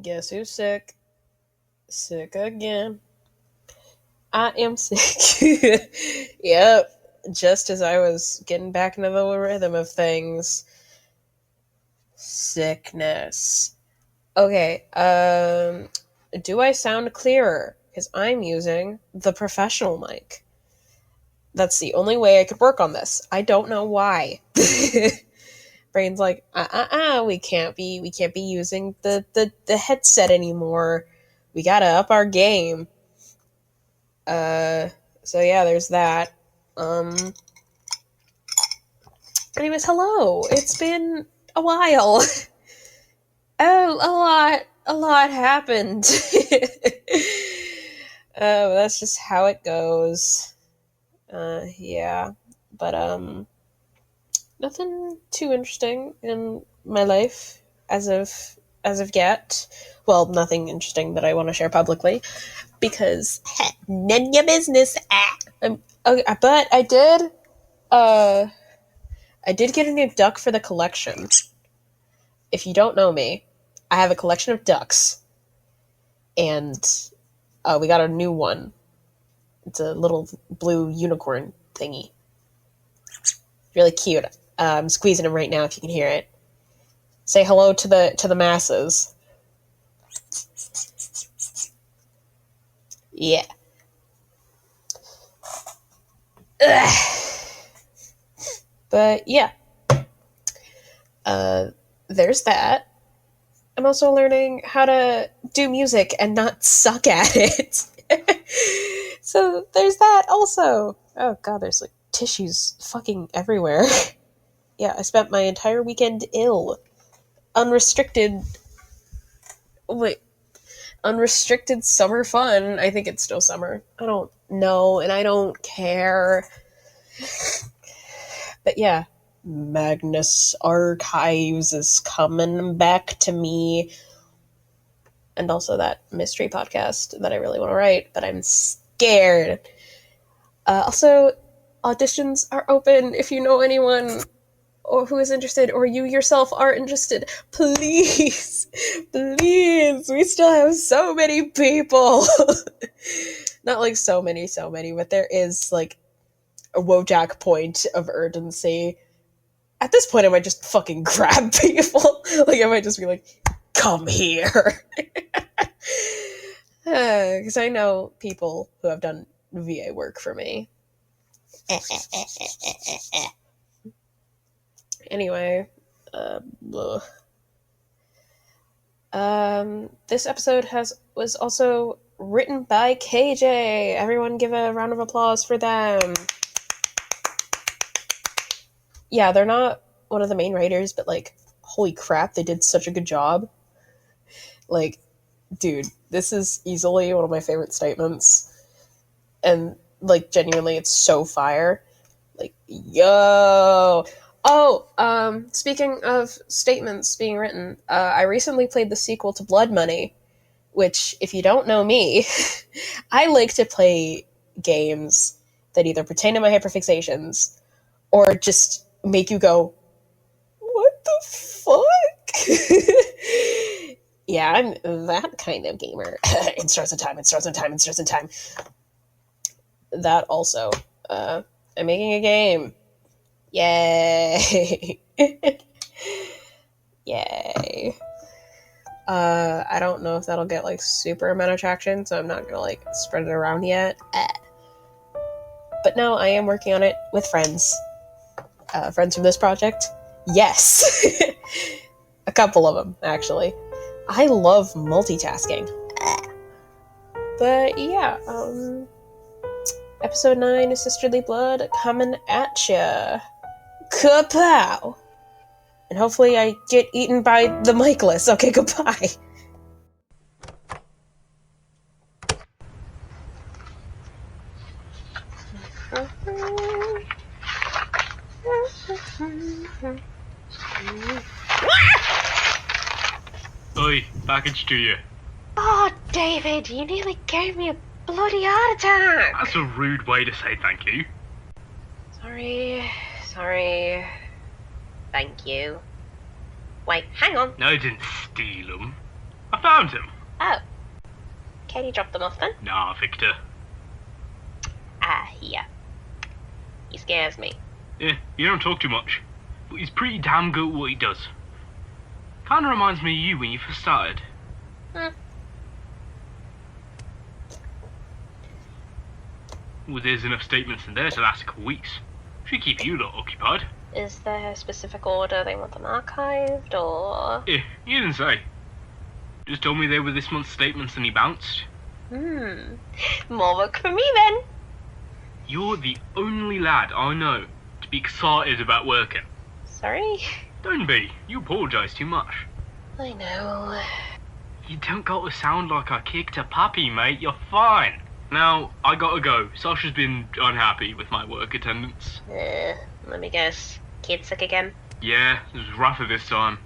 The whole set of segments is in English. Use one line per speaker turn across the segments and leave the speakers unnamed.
Guess who's sick? Sick again. I am sick. Yep. Just as I was getting back into the rhythm of things. Sickness. Okay, do I sound clearer? Because I'm using the professional mic. That's the only way I could work on this. I don't know why. Brain's like, we can't be using the headset anymore. We gotta up our game. So yeah, there's that. Anyways, hello. It's been a while. Oh, a lot happened. That's just how it goes. Yeah. But, nothing too interesting in my life as of yet. Well, nothing interesting that I want to share publicly, because none of your business. Okay, but I did get a new duck for the collection. If you don't know me, I have a collection of ducks, and we got a new one. It's a little blue unicorn thingy. Really cute. I'm squeezing him right now if you can hear it. Say hello to the masses. Yeah. Ugh. But yeah. There's that. I'm also learning how to do music and not suck at it. So there's that also. Oh god, there's like tissues fucking everywhere. Yeah, I spent my entire weekend ill. Unrestricted summer fun. I think it's still summer. I don't know, and I don't care. But yeah, Magnus Archives is coming back to me. And also that mystery podcast that I really want to write, but I'm scared. Also, auditions are open. If you know anyone or who is interested, or you yourself are interested, please, we still have so many people. Not like so many, but there is like a Wojak point of urgency. At this point, I might just fucking grab people. Like, I might just be like, come here. Because I know people who have done VA work for me. Anyway, this episode was also written by KJ. Everyone give a round of applause for them. Yeah, they're not one of the main writers, but like, holy crap, they did such a good job. Like, dude, this is easily one of my favorite statements. And like, genuinely, it's so fire. Like, yo. Oh, speaking of statements being written, I recently played the sequel to Blood Money, which, if you don't know me, I like to play games that either pertain to my hyperfixations or just make you go, what the fuck? Yeah, I'm that kind of gamer. It starts in time. That also, I'm making a game. Yay. Yay. I don't know if that'll get like super amount of traction, so I'm not gonna like spread it around yet. But no, I am working on it with friends. Friends from this project? Yes. A couple of them, actually. I love multitasking. But yeah, episode 9 is Sisterly Blood coming at ya. Kapow! And hopefully I get eaten by the Michaelis. Okay, goodbye.
Oi, package to you.
Oh, David, you nearly gave me a bloody heart attack.
That's a rude way to say thank you.
Sorry. Thank you. Wait, hang on.
No, I didn't steal them. I I found him.
Oh. Can you drop them off then?
Nah, Victor.
Yeah. He scares me.
Yeah, you don't talk too much. But he's pretty damn good at what he does. Kinda reminds me of you when you first started.
Hmm.
Well, there's enough statements in there to last a couple weeks. Should keep you lot occupied.
Is there a specific order they want them archived, or...?
Yeah, you didn't say. Just told me they were this month's statements and he bounced.
More work for me then.
You're the only lad I know to be excited about working.
Sorry?
Don't be. You apologise too much.
I know.
You don't got to sound like I kicked a puppy, mate. You're fine. Now, I gotta go. Sasha's been unhappy with my work attendance.
Let me guess. Kid sick again?
Yeah, it was rougher this time.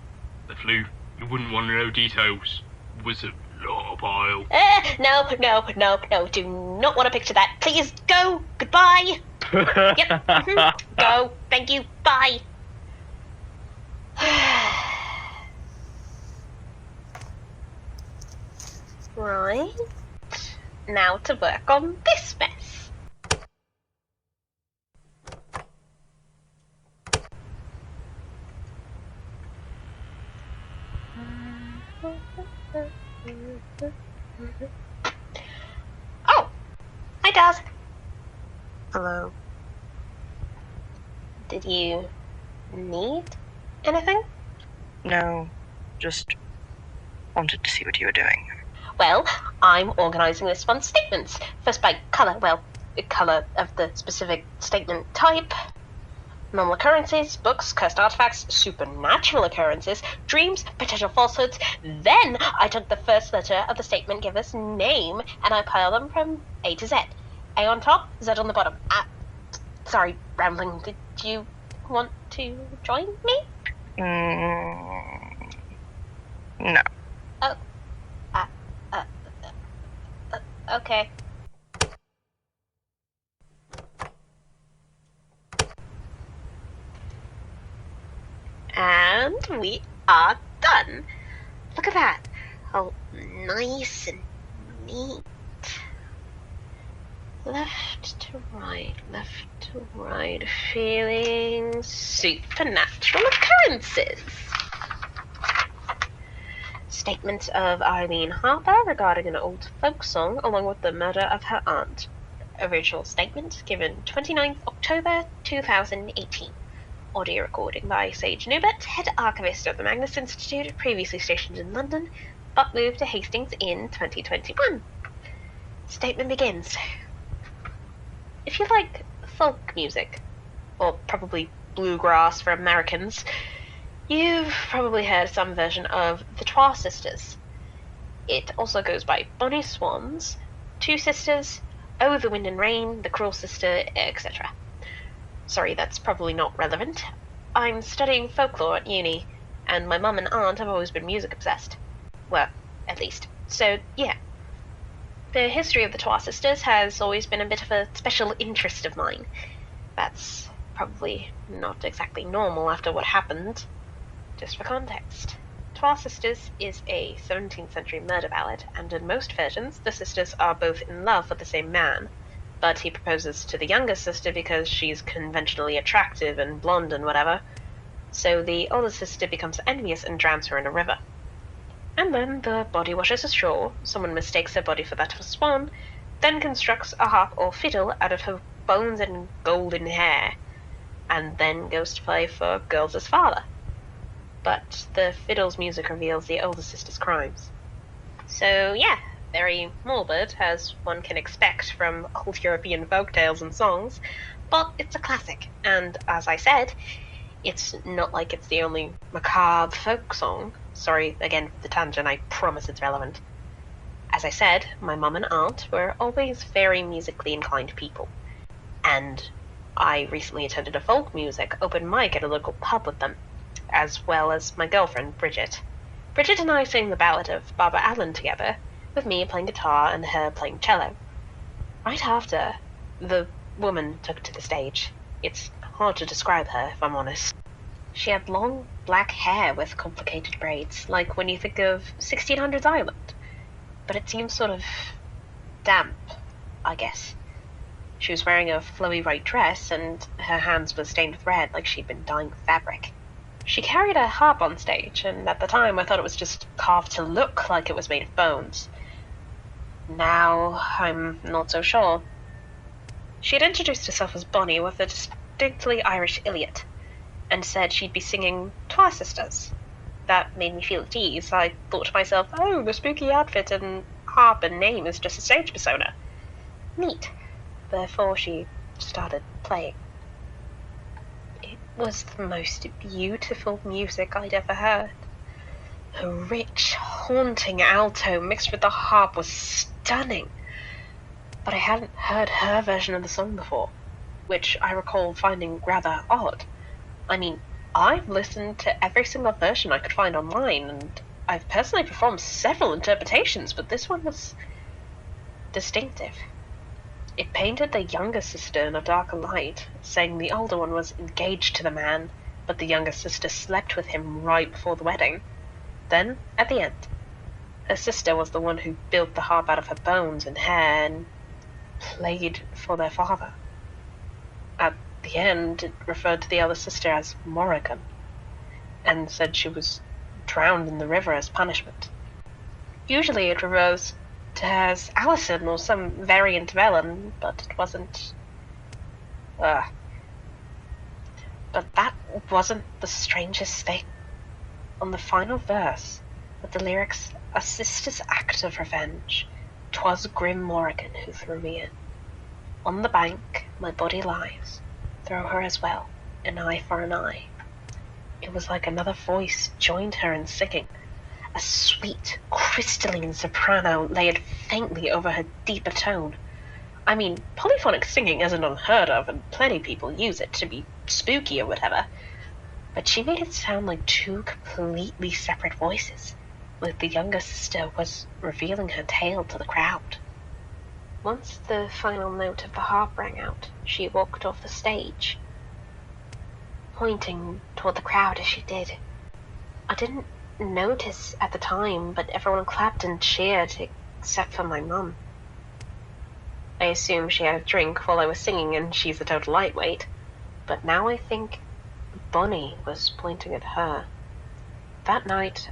The flu. You wouldn't want to know details. It was a lot of pile.
No. Do not want to picture that. Please go. Goodbye. Yep. Go. Thank you. Bye. Right. Now to work on this mess. Oh! Hi, Daz.
Hello.
Did you need anything?
No, just wanted to see what you were doing.
Well, I'm organising this month's statements. First by colour, colour of the specific statement type. Normal occurrences, books, cursed artifacts, supernatural occurrences, dreams, potential falsehoods. Then I took the first letter of the statement giver's name and I piled them from A to Z. A on top, Z on the bottom. Sorry, rambling. Did you want to join me?
No.
Oh. Okay. And we are done. Look at that. Oh, nice and neat. Left to right, feeling supernatural occurrences. Statement of Eileen Harper regarding an old folk song along with the murder of her aunt. Original statement given 29th October 2018. Audio recording by Sage Newbert, head archivist of the Magnus Institute, previously stationed in London, but moved to Hastings in 2021. Statement begins. If you like folk music, or probably bluegrass for Americans, you've probably heard some version of the Trois Sisters. It also goes by Bonnie Swans, Two Sisters, Oh the Wind and Rain, The Cruel Sister, etc. Sorry, that's probably not relevant. I'm studying folklore at uni, and my mum and aunt have always been music obsessed. Well, at least. So, yeah. The history of the Trois Sisters has always been a bit of a special interest of mine. That's probably not exactly normal after what happened. Just for context, Trois Sisters is a 17th century murder ballad, and in most versions, the sisters are both in love with the same man, but he proposes to the younger sister because she's conventionally attractive and blonde and whatever, so the older sister becomes envious and drowns her in a river. And then the body washes ashore, someone mistakes her body for that of a swan, then constructs a harp or fiddle out of her bones and golden hair, and then goes to play for Girls' father. But the fiddle's music reveals the older sister's crimes. So yeah, very morbid, as one can expect from old European folktales and songs, but it's a classic, and as I said, it's not like it's the only macabre folk song. Sorry, again, the tangent, I promise it's relevant. As I said, my mum and aunt were always very musically inclined people, and I recently attended a folk music open mic at a local pub with them, as well as my girlfriend, Bridget. Bridget and I sang the ballad of Barbara Allen together, with me playing guitar and her playing cello. Right after, the woman took to the stage. It's hard to describe her, if I'm honest. She had long, black hair with complicated braids, like when you think of 1600s Ireland. But it seemed sort of damp, I guess. She was wearing a flowy white dress, and her hands were stained with red like she'd been dyeing fabric. She carried a harp on stage, and at the time I thought it was just carved to look like it was made of bones. Now, I'm not so sure. She had introduced herself as Bonnie with a distinctly Irish Iliad, and said she'd be singing Twa Sisters. That made me feel at ease. I thought to myself, oh, the spooky outfit and harp and name is just a stage persona. Neat. Before she started playing. It was the most beautiful music I'd ever heard. Her rich, haunting alto mixed with the harp was stunning. But I hadn't heard her version of the song before, which I recall finding rather odd. I mean, I've listened to every single version I could find online, and I've personally performed several interpretations, but this one was distinctive. It painted the younger sister in a darker light, saying the older one was engaged to the man, but the younger sister slept with him right before the wedding. Then, at the end, her sister was the one who built the harp out of her bones and hair and played for their father. At the end, it referred to the elder sister as Morrigan, and said she was drowned in the river as punishment. Usually it refers to her as Allison or some variant of Ellen, but it wasn't. But that wasn't the strangest thing. On the final verse, with the lyrics, "A sister's act of revenge, 'twas grim Morrigan who threw me in. On the bank my body lies, throw her as well, an eye for an eye." It was like another voice joined her in singing. A sweet, crystalline soprano layered faintly over her deeper tone. I mean, polyphonic singing isn't unheard of, and plenty of people use it to be spooky or whatever. But she made it sound like two completely separate voices, like the younger sister was revealing her tale to the crowd. Once the final note of the harp rang out, she walked off the stage, pointing toward the crowd as she did. I didn't notice at the time, but everyone clapped and cheered except for my mum. I assumed she had a drink while I was singing, and she's a total lightweight, but now I think Bonnie was pointing at her. That night,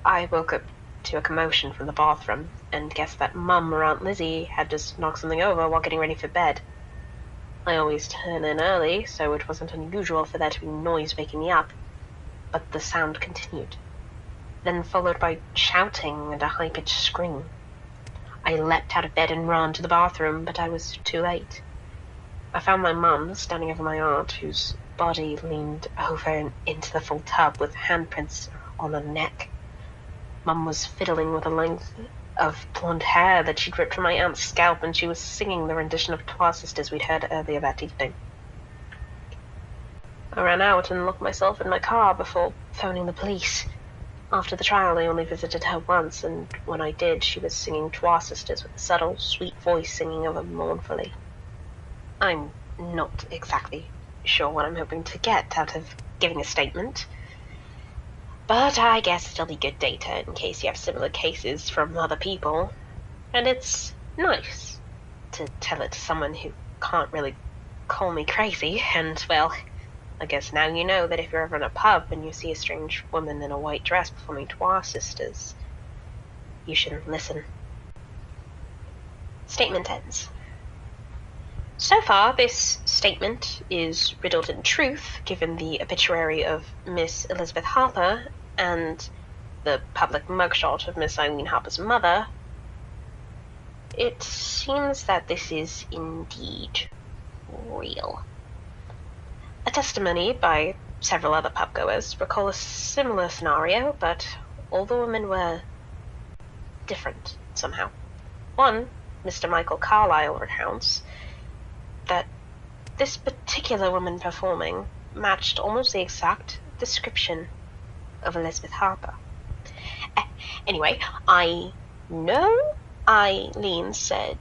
I woke up to a commotion from the bathroom, and guessed that Mum or Aunt Lizzie had just knocked something over while getting ready for bed. I always turn in early, so it wasn't unusual for there to be noise waking me up, but the sound continued, then followed by shouting and a high-pitched scream. I leapt out of bed and ran to the bathroom, but I was too late. I found my mum standing over my aunt, whose body leaned over and into the full tub with handprints on her neck. Mum was fiddling with a length of blonde hair that she'd ripped from my aunt's scalp, and she was singing the rendition of Twa Sisters we'd heard earlier that evening. I ran out and locked myself in my car before phoning the police. After the trial, I only visited her once, and when I did, she was singing Twa Sisters with a subtle, sweet voice singing over mournfully. I'm not exactly sure what I'm hoping to get out of giving a statement, but I guess it'll be good data in case you have similar cases from other people, and it's nice to tell it to someone who can't really call me crazy, and, well, I guess now you know that if you're ever in a pub and you see a strange woman in a white dress performing Twa Sisters, you shouldn't listen. Statement ends. So far, this statement is riddled in truth, given the obituary of Miss Elizabeth Harper and the public mugshot of Miss Eileen Harper's mother. It seems that this is indeed real. A testimony by several other pubgoers recall a similar scenario, but all the women were different somehow. One, Mr. Michael Carlyle, recounts that this particular woman performing matched almost the exact description of Elizabeth Harper. Anyway, I know Eileen said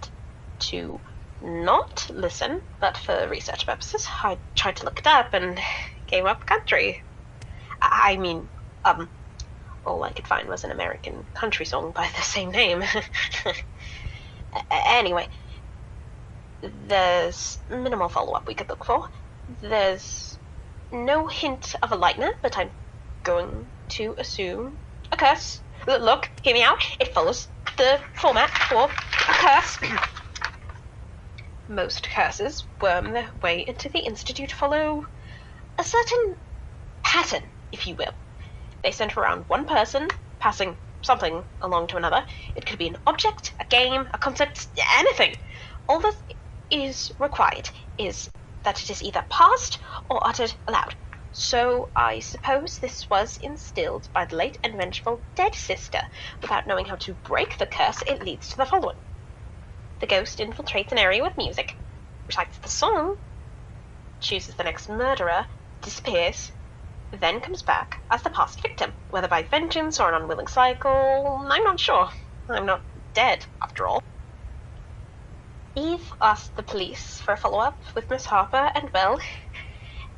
to not listen, but for research purposes, I tried to look it up and came up country. I mean, all I could find was an American country song by the same name. Anyway, there's minimal follow-up we could look for. There's no hint of a lightener, but I'm going to assume a curse. Look, hear me out. It follows the format for a curse. Most curses worm their way into the Institute to follow a certain pattern, if you will. They center around one person, passing something along to another. It could be an object, a game, a concept, anything. All that is required is that it is either passed or uttered aloud. So I suppose this was instilled by the late and vengeful dead sister. Without knowing how to break the curse, it leads to the following. The ghost infiltrates an area with music, recites the song, chooses the next murderer, disappears, then comes back as the past victim, whether by vengeance or an unwilling cycle. I'm not sure. I'm not dead, after all. Eve asked the police for a follow-up with Miss Harper, and well,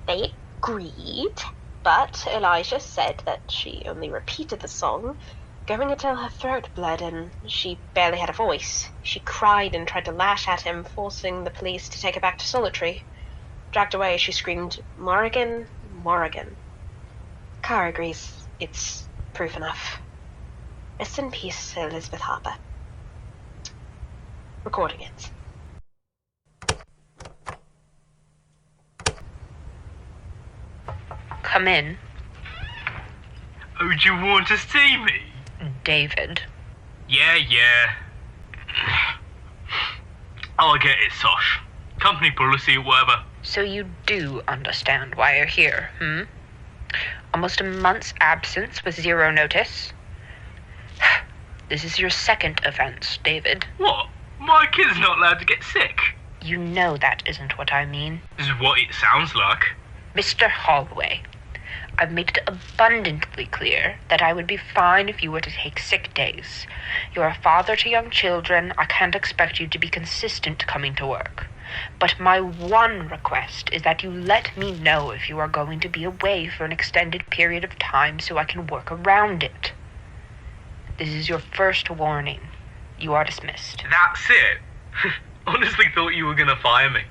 they agreed, but Elijah said that she only repeated the song, going until her throat bled and she barely had a voice. She cried and tried to lash at him, forcing the police to take her back to solitary. Dragged away, she screamed, "Morrigan, Morrigan." Carr agrees. It's proof enough. Rest in peace, Elizabeth Harper. Recording ends.
Come in.
Oh, do you want to see me?
David.
Yeah. I'll get it, Sosh. Company policy or whatever.
So you do understand why you're here, Almost a month's absence with zero notice. This is your second offense, David.
What? My kid's not allowed to get sick.
You know that isn't what I mean.
This is what it sounds like.
Mr. Hallaway, I've made it abundantly clear that I would be fine if you were to take sick days. You're a father to young children. I can't expect you to be consistent coming to work. But my one request is that you let me know if you are going to be away for an extended period of time so I can work around it. This is your first warning. You are dismissed.
That's it? Honestly thought you were gonna fire me.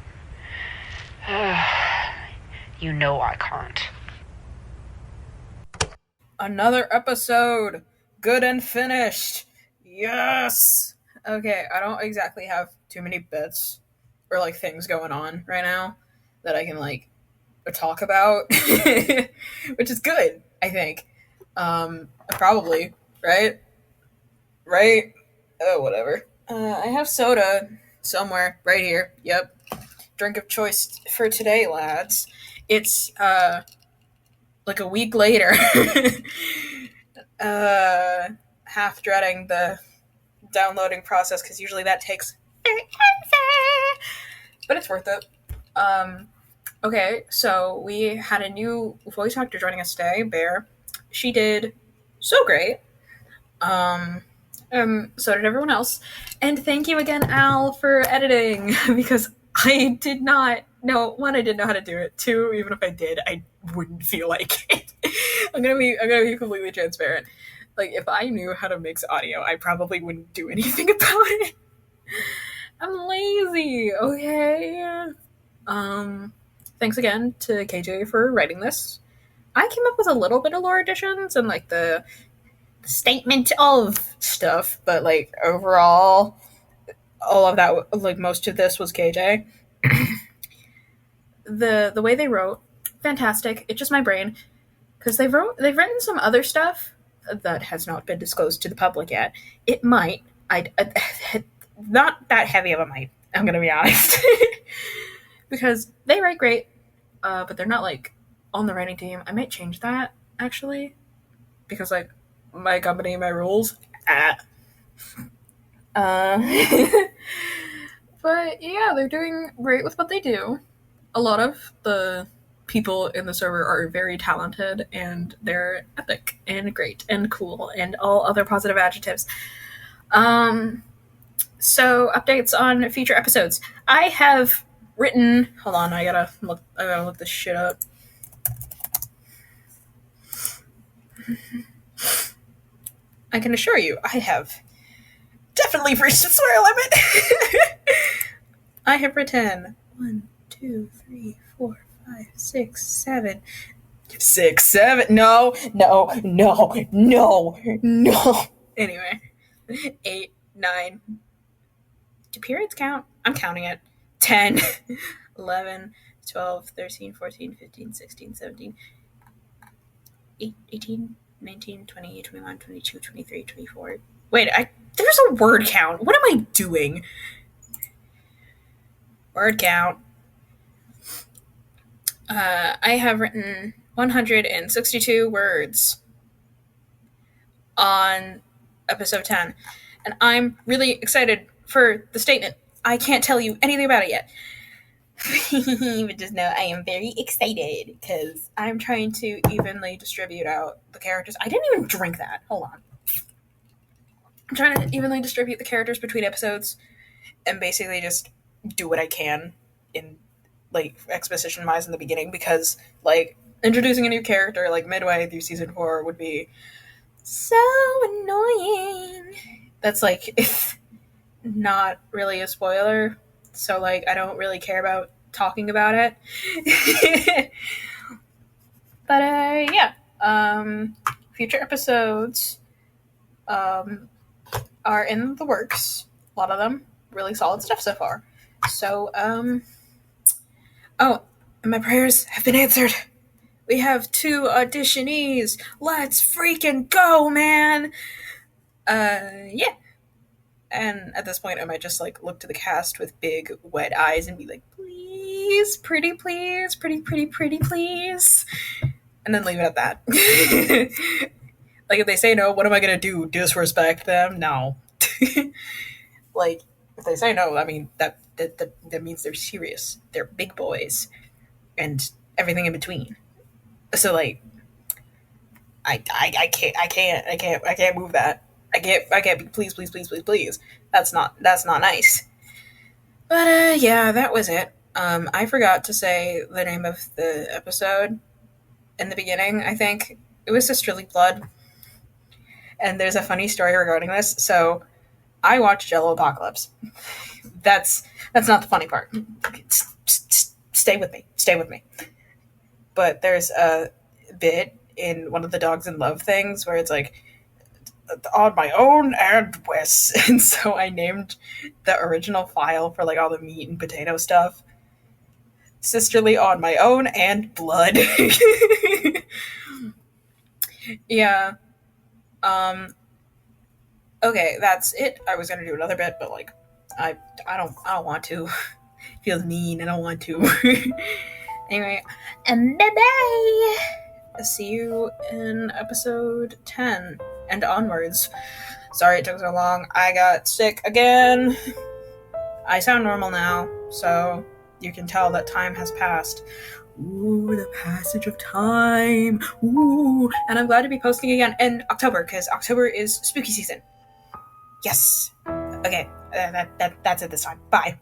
You know I can't.
Another episode! Good and finished! Yes! Okay, I don't exactly have too many bits or, things going on right now that I can, talk about. Which is good, I think. Probably, right? Right? Oh, whatever. I have soda somewhere, right here. Yep. Drink of choice for today, lads. It's, a week later. Half dreading the downloading process, because usually that takes but it's worth it. Okay, so we had a new voice actor joining us today, Bear. She did so great. So did everyone else. And thank you again, Al, for editing, because I didn't know how to do it. Two, even if I did, I wouldn't feel like it. I'm gonna be completely transparent. If I knew how to mix audio, I probably wouldn't do anything about it. I'm lazy, okay? Thanks again to KJ for writing this. I came up with a little bit of lore additions and the statement of stuff, but overall, all of that, most of this was KJ. The way they wrote, fantastic. It's just my brain, because they've written some other stuff that has not been disclosed to the public yet. It might. Not that heavy of a might, I'm gonna be honest. Because they write great, but they're not on the writing team. I might change that, actually, because my company, my rules. But yeah, they're doing great with what they do. A lot of the people in the server are very talented, and they're epic and great and cool and all other positive adjectives. So updates on future episodes. I have written. Hold on, I gotta look this shit up. I can assure you, I have definitely reached the swear limit. I have written 1, 2, 3, 4, 5, 6, 7. 6, 7. No. Anyway, 8, 9. Do periods count? I'm counting it. 10, 11, 12, 13, 14, 15, 16, 17, 18, 19, 20, 21, 22, 23, 24. Wait, there's a word count. What am I doing? Word count. I have written 162 words on episode 10, and I'm really excited for the statement. I can't tell you anything about it yet. But just know I am very excited because I'm trying to evenly distribute out the characters. I didn't even drink that. Hold on. I'm trying to evenly distribute the characters between episodes and basically just do what I can in, like, exposition-wise in the beginning, because, like, introducing a new character, like, midway through season 4 would be so annoying. That's, like, if not really a spoiler, so, like, I don't really care about talking about it. But, yeah. Future episodes are in the works. A lot of them. Really solid stuff so far. So, oh, and my prayers have been answered. We have 2 auditionees. Let's freaking go, man! Yeah. And at this point, I might just, like, look to the cast with big, wet eyes and be like, please, pretty please, pretty please. And then leave it at that. Like, if they say no, what am I gonna do? Disrespect them? No. Like, if they say no, I mean, that means they're serious. They're big boys. And everything in between. So, like, I can't move that. I can't be please. That's not nice. But yeah, that was it. I forgot to say the name of the episode in the beginning. I think it was Sisterly Blood, and there's a funny story regarding this. So I watched Jello Apocalypse. That's not the funny part. Stay with me. But there's a bit in one of the Dogs in Love things where it's like, on my own and Wes. And so I named the original file for, like, all the meat and potato stuff Sisterly on My Own and Blood. Yeah. Okay, that's it. I was gonna do another bit, but, like, I don't want to. It feels mean. I don't want to. Anyway, and bye-bye! See you in episode 10 and onwards. Sorry it took so long. I got sick again. I sound normal now, so you can tell that time has passed. Ooh, the passage of time. Ooh, and I'm glad to be posting again in October, because October is spooky season. Yes. Okay, that's it this time. Bye.